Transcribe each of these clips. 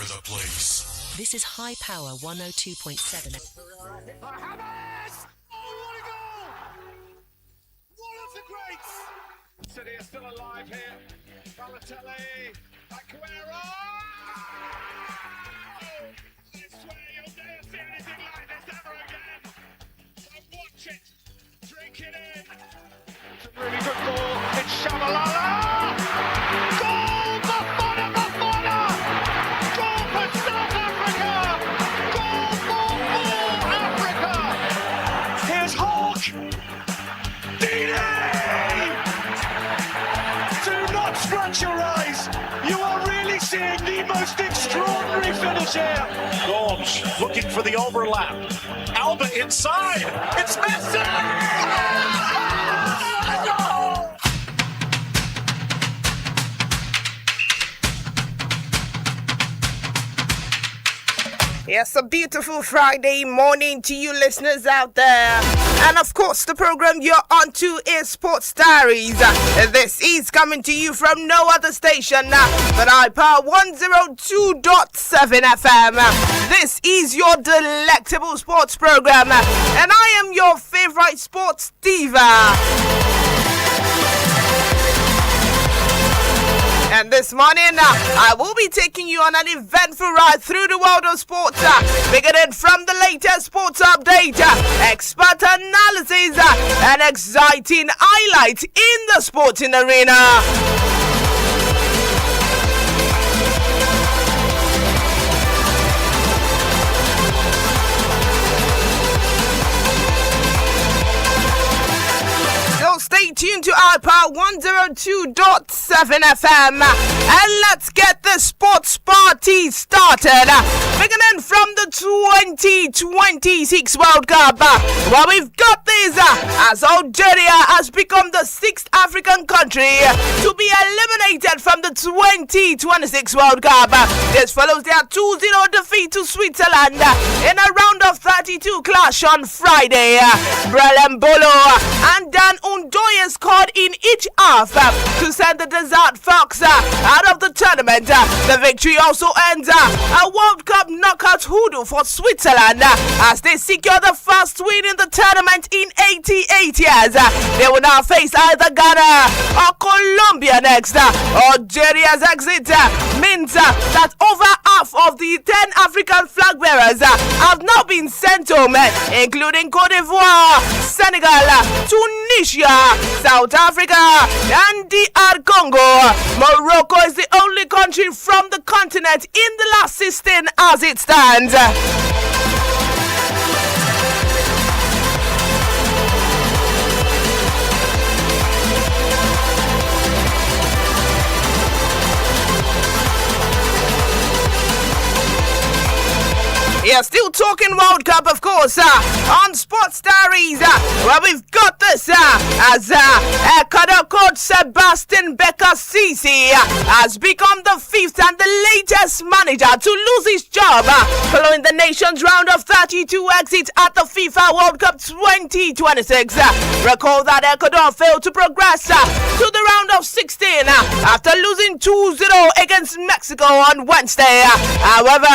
over the place. This is High Power 102.7. Hammers! Oh, what a goal! One of the greats! City is still alive here. Balotelli, Aguero! I swear you'll never see anything like this ever again. So watch it, drink it in. It's a really good ball. It's Shabalala! Goal! Bafana! Bafana! Goal for South Africa! Goal for all Africa! Here's Hawk! Dini! Do not scratch your eyes! You are really seeing the most extraordinary finish here! Gomes looking for the overlap. Alba inside. It's Messi! Yes, a beautiful Friday morning to you listeners out there. And of course, the program you're on to is Sports Diaries. This is coming to you from no other station but iPower 102.7 FM. This is your delectable sports program. And I am your favorite sports diva. And this morning, I will be taking you on an eventful ride through the world of sports, beginning from the latest sports update, expert analysis, and exciting highlights in the sporting arena. Stay tuned to iPower 102.7 FM and let's get the sports party started. Beginning from the 2026 World Cup, well, we've got this as Algeria has become the sixth African country to be eliminated from the 2026 World Cup. This follows their 2-0 defeat to Switzerland in a round of 32 clash on Friday. Brelembolo and Dan Undoye scored in each half to send the Desert Fox out of the tournament. The victory also ends a World Cup knockout hoodoo for Switzerland as they secure the first win in the tournament in 88 years. They will now face either Ghana or Colombia next. Algeria's exit means that over half of the 10 African flag bearers have now been sent home, including Cote d'Ivoire, Senegal, Tunisia, South Africa, and DR Congo. Morocco is the only country from the continent in the last 16 as it stands. Yeah, still talking World Cup, of course, on Sports Diaries. Well, we've got this as Ecuador coach Sebastian Becasisi has become the fifth and the latest manager to lose his job following the nation's round of 32 exits at the FIFA World Cup 2026. Recall that Ecuador failed to progress to the round of 16 after losing 2-0 against Mexico on Wednesday. However,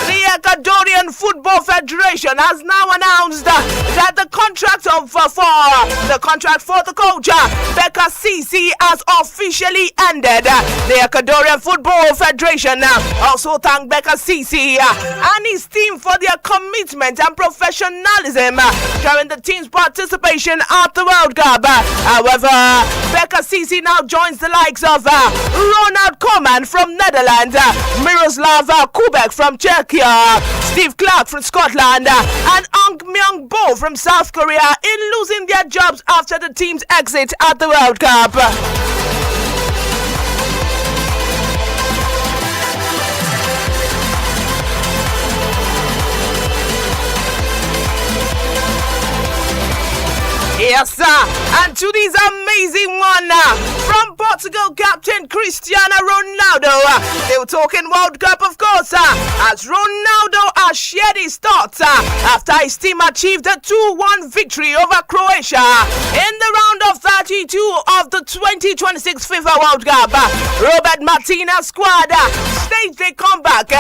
the Ecuadorian Football Federation has now announced that the contract for the coach Becasisi has officially ended. The Ecuadorian Football Federation also thanked Becasisi and his team for their commitment and professionalism during the team's participation at the World Cup. However, Becasisi now joins the likes of Ronald Koeman from Netherlands, Miroslav Kubek from Czechia, Steve Clark from Scotland, and Ong Myung-bo from South Korea in losing their jobs after the team's exit at the World Cup. Yes, sir. And to this amazing one from Portugal captain Cristiano Ronaldo. Still talking World Cup, of course, as Ronaldo has shared his thoughts after his team achieved a 2-1 victory over Croatia in the round of 32 of the 2026 FIFA World Cup. Robert Martinez's squad staged a comeback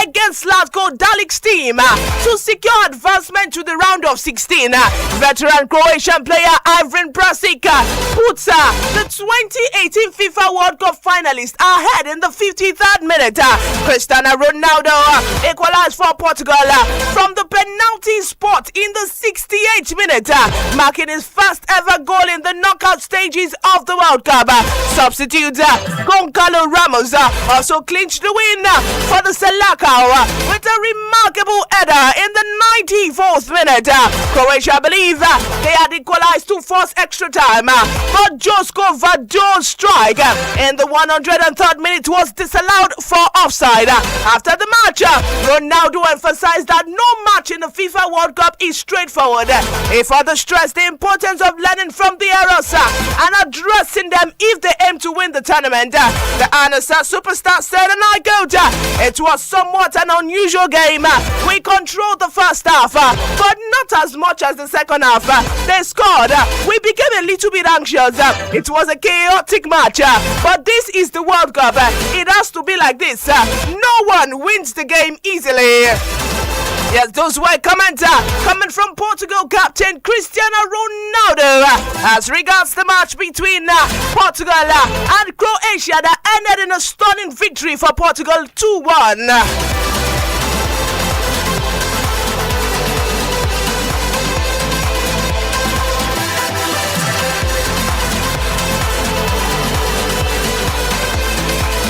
against Laszlo Dalik's team to secure advancement to the round of 16. Veteran Croatian player Ivan Prasic puts the 2018 FIFA World Cup finalists ahead in the 53rd minute. Cristiano Ronaldo equalized for Portugal from the penalty spot in the 68th minute, marking his first ever goal in the knockout stages of the World Cup. Substitute Goncalo Ramos also clinched the win for the Selacao with a remarkable header in the 94th minute. Croatia believe they had equalized to force extra time, but Josko Vador's strike in the 103rd minute was disallowed for offside. After the match, Ronaldo emphasized that no match in the FIFA World Cup is straightforward. He further stressed the importance of learning from the errors and addressing them if they aim to win the tournament. The Anasa superstar said, and I quote, "It was somewhat an unusual game. We controlled the first half, but not as much as the second half. They scored. We became a little bit anxious. It was a chaotic match, but this is the World Cup. It has to be like this. No one wins the game easily." Yes, those were comments coming from Portugal captain Cristiano Ronaldo as regards the match between Portugal and Croatia that ended in a stunning victory for Portugal 2-1.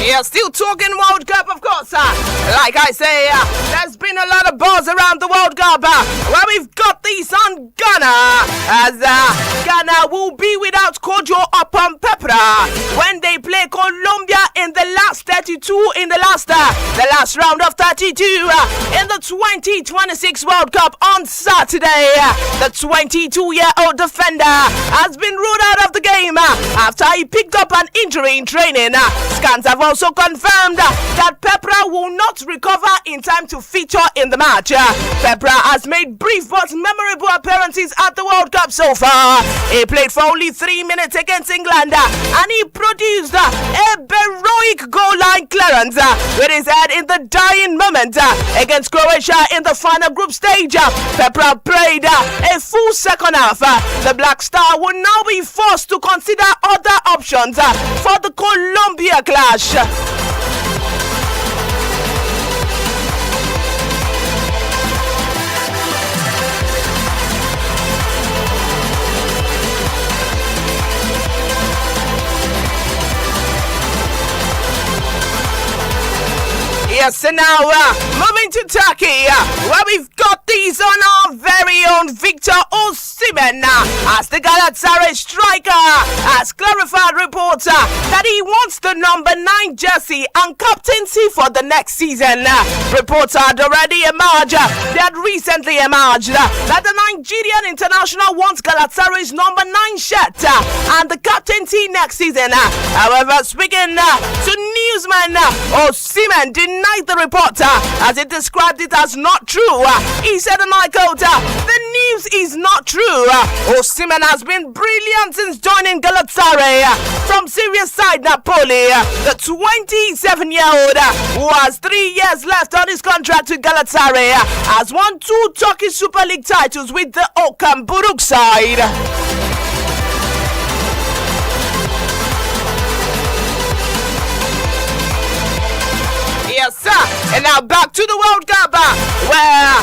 Yeah, still talking World Cup, of course. Like I say, there's been a lot of buzz around the World Cup where we've got these on Ghana, as Ghana will be without Kojo upon Pepra when they play Colombia in the last 32 in the last round of 32 in the 2026 World Cup on Saturday. The 22-year-old defender has been ruled out of the game after he picked up an injury in training. Scans have also confirmed that Pepra will not recover in time to feature in the match. Pepra has made brief but memorable appearances at the World Cup so far. He played for only 3 minutes against England and he produced a heroic goal line clearance with his head in the dying moment against Croatia in the final group stage. Pepra played a full second half. The Black Star will now be forced to consider other options for the Colombia clash. Yes, and now moving to Turkey, where we've got these on our very own Victor Osimhen, as the Galatasaray striker has clarified reports that he wants the number 9 jersey and captaincy for the next season. Reports had already emerged, they had recently emerged, that the Nigerian international wants Galatasaray's number 9 shirt and the captaincy next season. However, speaking to newsman, Osimhen denied the report as it described it as not true. He said, and I quote, "The news is not true. Osimhen has been brilliant since joining Galatasaray from Syria's side Napoli. The 27-year-old, who has 3 years left on his contract with Galatasaray, has won 2 Turkish Super League titles with the Okan Buruk side." Yes, sir. And now back to the World Cup, where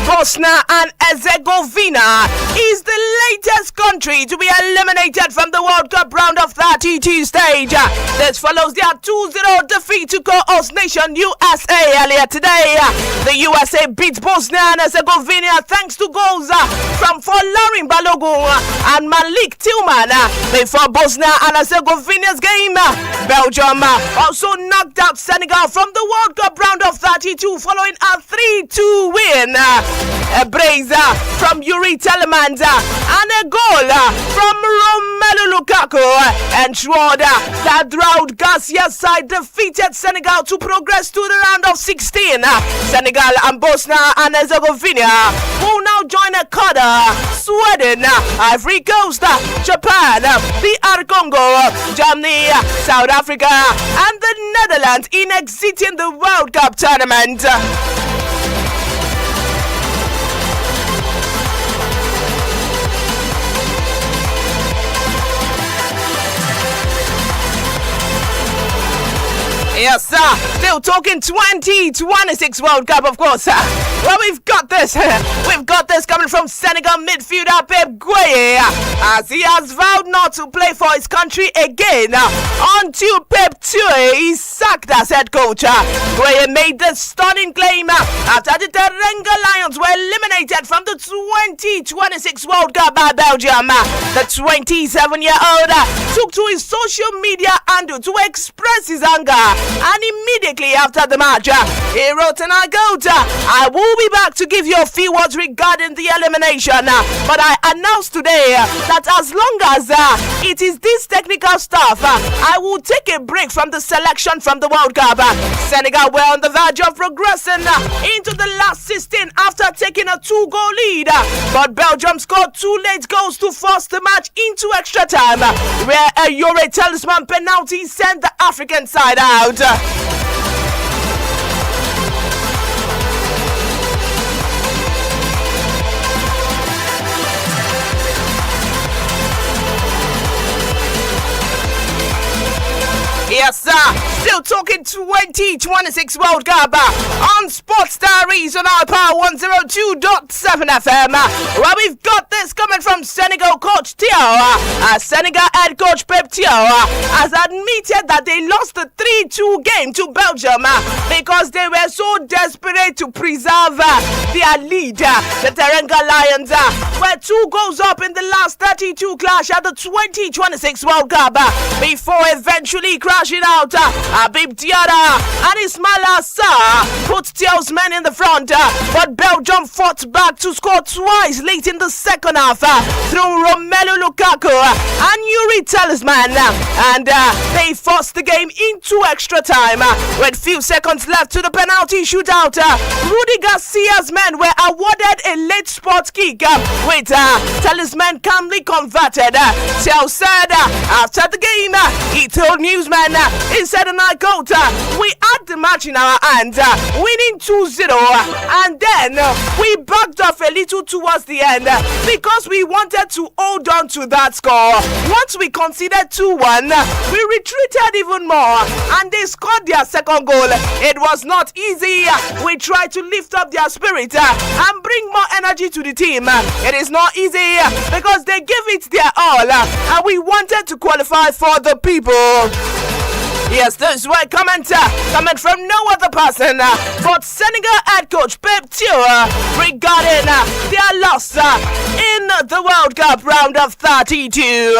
Bosnia and Herzegovina is the latest country to be eliminated from the World Cup round of 32 stage. This follows their 2-0 defeat to co-host nation USA earlier today. The USA beat Bosnia and Herzegovina thanks to goals from Folarin Balogun and Malik Tillman. Before Bosnia and Herzegovina's game, Belgium also knocked out Senegal from the World Cup round of 32 following a 3-2 win. A brace from Yuri Telemans and a goal from Romelu Lukaku ensured that Raul Garcia's side defeated Senegal to progress to the round of 16. Senegal and Bosnia and Herzegovina will now join Ecuador, Sweden, Ivory Coast, Japan, DR Congo, Germany, South Africa and the Netherlands in exiting the World Cup tournament. Yes, sir. Still talking 2026 World Cup, of course. Well, we've got this. We've got this coming from Senegal midfielder Pep Gueye, as he has vowed not to play for his country again until Pep Tue is sacked as head coach. Gueye made the stunning claim after the Teranga Lions were eliminated from the 2026 World Cup by Belgium. The 27-year-old took to his social media handle to express his anger. And immediately after the match, he wrote, and I quote, I will be back to give you a few words regarding the elimination. But I announced today that as long as it is this technical stuff, I will take a break from the selection from the World Cup. Senegal were on the verge of progressing into the last 16 after taking a 2-goal lead. But Belgium scored 2 late goals to force the match into extra time, where a Yuri Talisman penalty sent the African side out. Yes, sir. Still talking 2026 World Cup on Sports Diaries on our Power 102.7 FM. Well, we've got this coming from Senegal coach Theo. Senegal head coach Pep Theo has admitted that they lost the 3-2 game to Belgium because they were so desperate to preserve their lead. The Teranga Lions were 2 goals up in the last 32 clash at the 2026 World Cup before eventually crashing out. Habib Diarra and Ismail Assar put Theo's men in the front, but Belgium fought back to score twice late in the second half through Romelu Lukaku and Yuri Talisman, and they forced the game into extra time. With few seconds left to the penalty shootout, Rudy Garcia's men were awarded a late spot kick, with Talisman calmly converted. Theo said after the game, he told newsmen, he said, and I quote, we had the match in our hands, winning 2-0, and then we backed off a little towards the end because we wanted to hold on to that score. Once we conceded 2-1, we retreated even more, and they scored their second goal. It was not easy. We tried to lift up their spirit and bring more energy to the team. It is not easy because they gave it their all, and we wanted to qualify for the people. Yes, those were comments coming from no other person but Senegal head coach Pep Tue regarding their loss in the World Cup round of 32.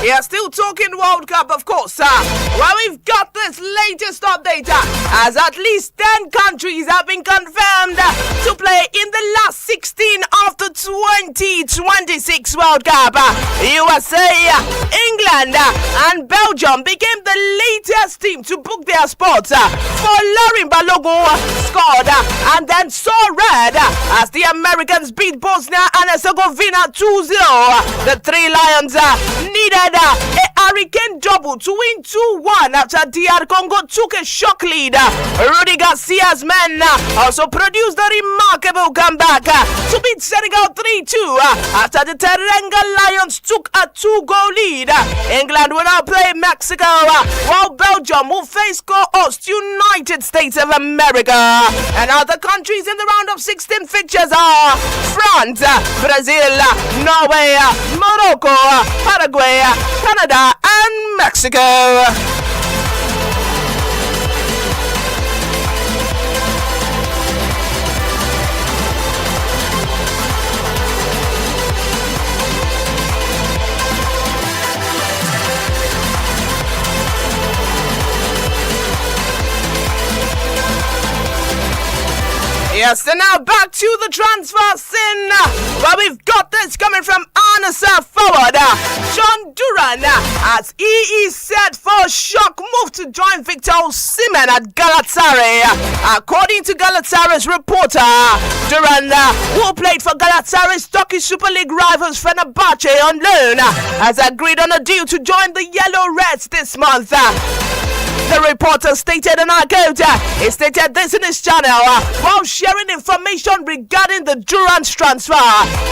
Yeah, still talking World Cup, of course. Well, we've got this latest update as at least 10 countries have been confirmed to play in the last 16 of the 2026 World Cup. USA, England, and Belgium became the latest team to book their spots. For Lauren Balogun scored and then saw red as the Americans beat Bosnia and Herzegovina 2-0. The Three Lions needed a Harry again doubled to win 2-1 after DR Congo took a shock lead. Rudy Garcia's men also produced a remarkable comeback to beat Senegal 3-2 after the Teranga Lions took a 2-goal lead. England will now play Mexico, while Belgium will face co-host United States of America. And other countries in the round of 16 fixtures are France, Brazil, Norway, Morocco, Paraguay, Canada, and Mexico. Yes, and now back to the transfer scene, where we've got this coming from Anasa forward John Duran, as he is set for a shock move to join Victor Osimhen at Galatasaray. According to Galatasaray's reporter, Duran, who played for Galatasaray's Turkish Super League rivals Fenerbahce on loan, has agreed on a deal to join the Yellow Reds this month. The reporter stated, and I quote, he stated this in his channel while sharing information regarding the Duran's transfer.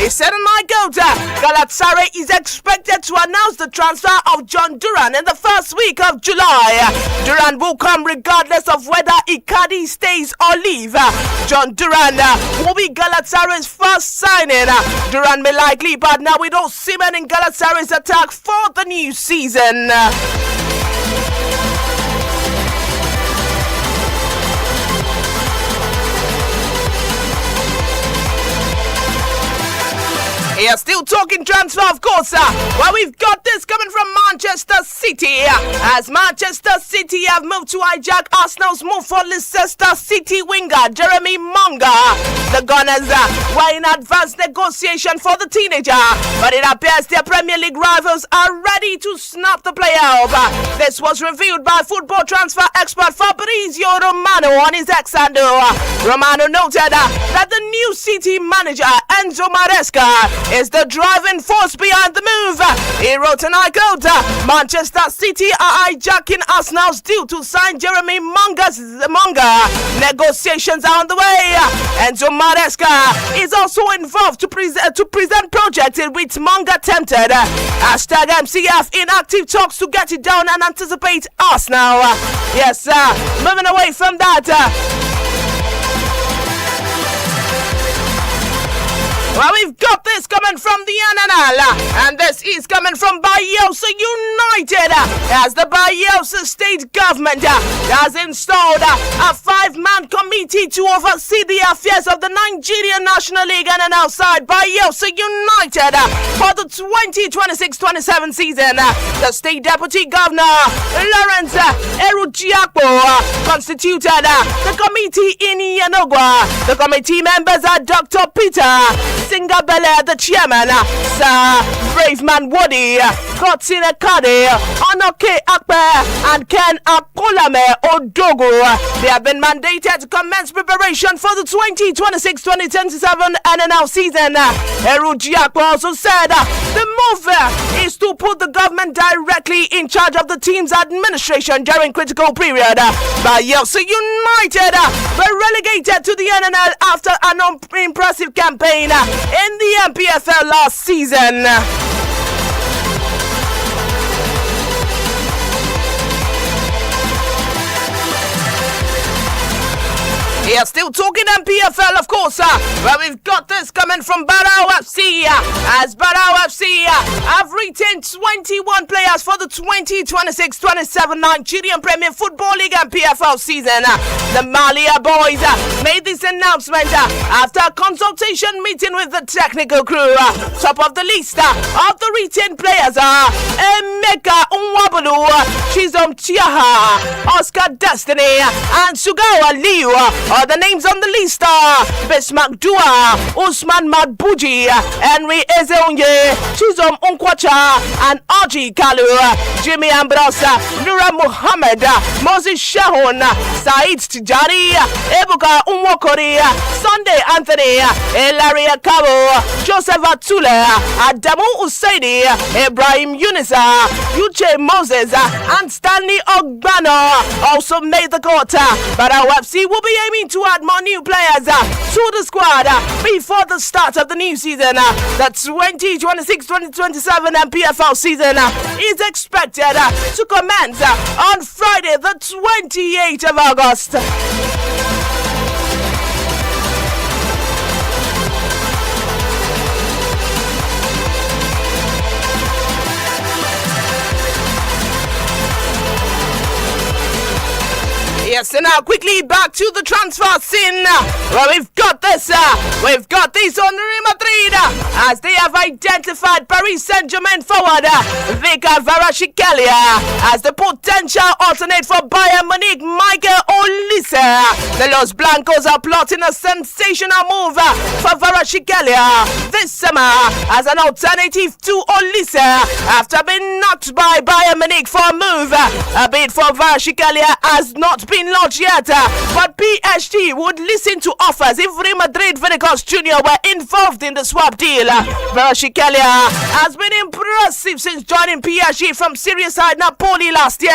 He said, and I quote, Galatasaray is expected to announce the transfer of John Duran in the first week of July. Duran will come regardless of whether Icardi stays or leave. John Duran will be Galatasaray's first signing. Duran may likely partner with Osimhen in Galatasaray's attack for the new season. Yeah, still talking transfer, of course. Well, we've got this coming from Manchester City, as Manchester City have moved to hijack Arsenal's move for Leicester City winger Jeremy Monga. The Gunners were in advanced negotiation for the teenager, but it appears their Premier League rivals are ready to snap the player up. This was revealed by football transfer expert Fabrizio Romano on his X handle. Romano noted that the new City manager Enzo Maresca is the driving force behind the move. He wrote, and I quote, Manchester City are hijacking Arsenal's deal to sign Jeremy Monga. Negotiations are on the way. Enzo Maresca is also involved to present projects in which Monga tempted. Hashtag MCF in active talks to get it down and anticipate Arsenal. Yes, moving away from that. Well, we've got this coming from the NNL, and this is coming from Bielsa United, as the Bielsa state government has installed a 5-man committee to oversee the affairs of the Nigerian National League and outside Bielsa United for the 2026-27 season. The state deputy governor, Lawrence Erujiakpo, constituted the committee in Inioluwa. The committee members are Dr. Peter Singabele, the chairman, Sir Braveman Wadi, Kotsine Kade, Onoke Akpe, and Ken Akolame Odogo. They have been mandated to commence preparation for the 2026-2027 NNL season. Erujiakpo also said the move is to put the government directly in charge of the team's administration during critical period. Bielsa United were relegated to the NNL after an unimpressive campaign in the MPFL last season. Yeah, still talking MPFL, of course, where we've got this coming from Barrow FC, as Barrow FC have retained 21 players for the 2026-27 Nigerian Premier Football League MPFL season. The Malia boys made this announcement after a consultation meeting with the technical crew. Top of the list of the retained players are Emeka Nwabulu, Chizom Chiaha, Oscar Destiny, and Sugawa Liu. The names on the list are Bismarck Dua, Usman Madbuji, Henry Ezeonye, Chizom Unkwacha, and Aji Kalu, Jimmy Ambrosa, Nura Muhammad, Moses Shahon, Said Tijani, Ebuka Umwokori, Sunday Anthony, Ilaria Cabo, Joseph Atula, Adamu Usaini, Ibrahim Yunisa, Uche Moses, and Stanley Ogbano also made the quarter. But our FC will be aiming to add more new players to the squad before the start of the new season. The 2026-2027 MPFL season is expected to commence on Friday, the 28th of August. Yes, and now quickly back to the transfer scene. Well, we've got this on Real Madrid as they have identified Paris Saint-Germain forward Vika Varashikelia as the potential alternate for Bayern Munich Michael Olise. The Los Blancos are plotting a sensational move for Varashikelia this summer as an alternative to Olise after being knocked by Bayern Munich for a move. A bid for Varashikelia has not been launched yet, but PSG would listen to offers if Real Madrid Vinicius Jr. were involved in the swap deal. Varashikelia has been impressive since joining PSG from Serie side Napoli last year.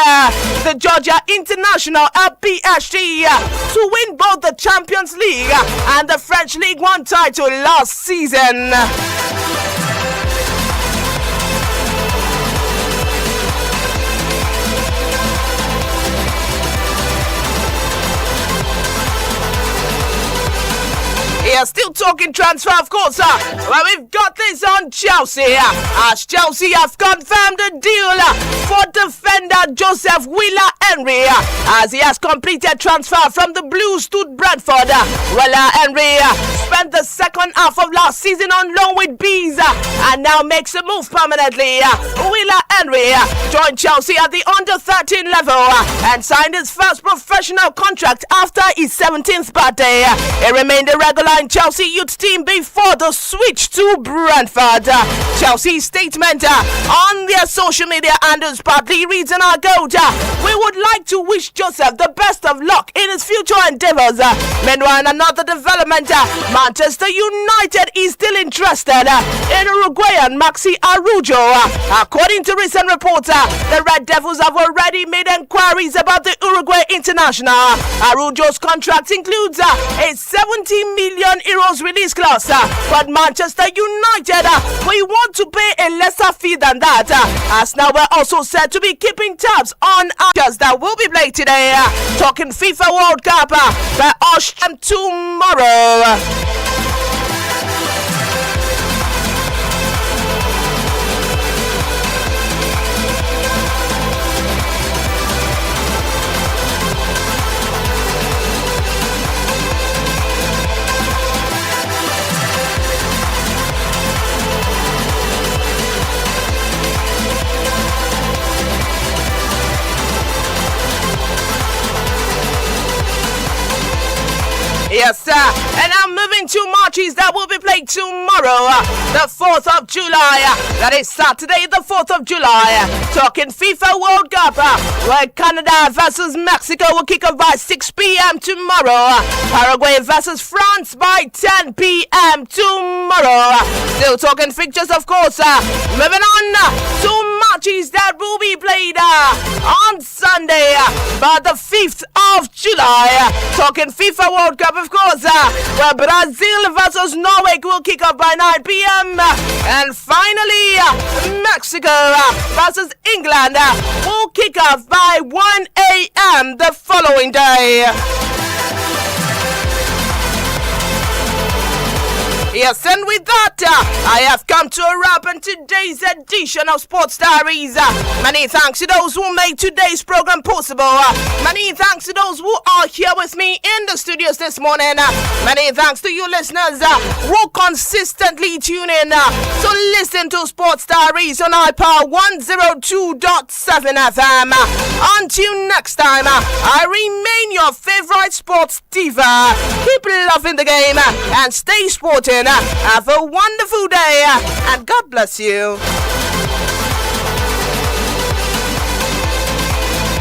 The Georgia international at PSG to win both the Champions League and the French League 1 title last season. Yeah, still talking transfer, of course. Well, we've got this on Chelsea. As Chelsea have confirmed the deal for defender Joseph Willa-Henry as he has completed transfer from the Blues to Brentford. Willa-Henry spent the second half of last season on loan with Bees and now makes a move permanently. Willa-Henry joined Chelsea at the under-13 level and signed his first professional contract after his 17th birthday. He remained a regular in Chelsea youth team before the switch to Brentford. Chelsea's statement on their social media handles partly reads in our goat. We would like to wish Joseph the best of luck in his future endeavors. Meanwhile, in another development, Manchester United is still interested in Uruguayan Maxi Araujo. According to recent reports, the Red Devils have already made inquiries about the Uruguay international. Araujo's contract includes a 70 million euros release clause, but Manchester United we want to pay a lesser fee than that, as now we're also said to be keeping tabs on matches that will be played today. Talking FIFA World Cup by Osham tomorrow. Yes, sir. And I'm moving to matches that will be played tomorrow, the 4th of July. That is Saturday, the 4th of July. Talking FIFA World Cup, where Canada versus Mexico will kick off by 6 p.m. tomorrow. Paraguay versus France by 10 p.m. tomorrow. Still talking fixtures, of course. Moving on to matches that will be played on Sunday, by the 5th of July. Talking FIFA World Cup, of course, where Brazil versus Norway will kick off by 9 p.m. And finally, Mexico versus England will kick off by 1 a.m. the following day. Yes, and with that, I have come to a wrap in today's edition of Sports Diaries. Many thanks to those who made today's program possible. Many thanks to those who are here with me in the studios this morning. Many thanks to you listeners who consistently tune in to listen to Sports Diaries on iPower 102.7 FM. Until next time, I remain your favorite sports diva. Keep loving the game and stay sporting. Have a wonderful day and God bless you.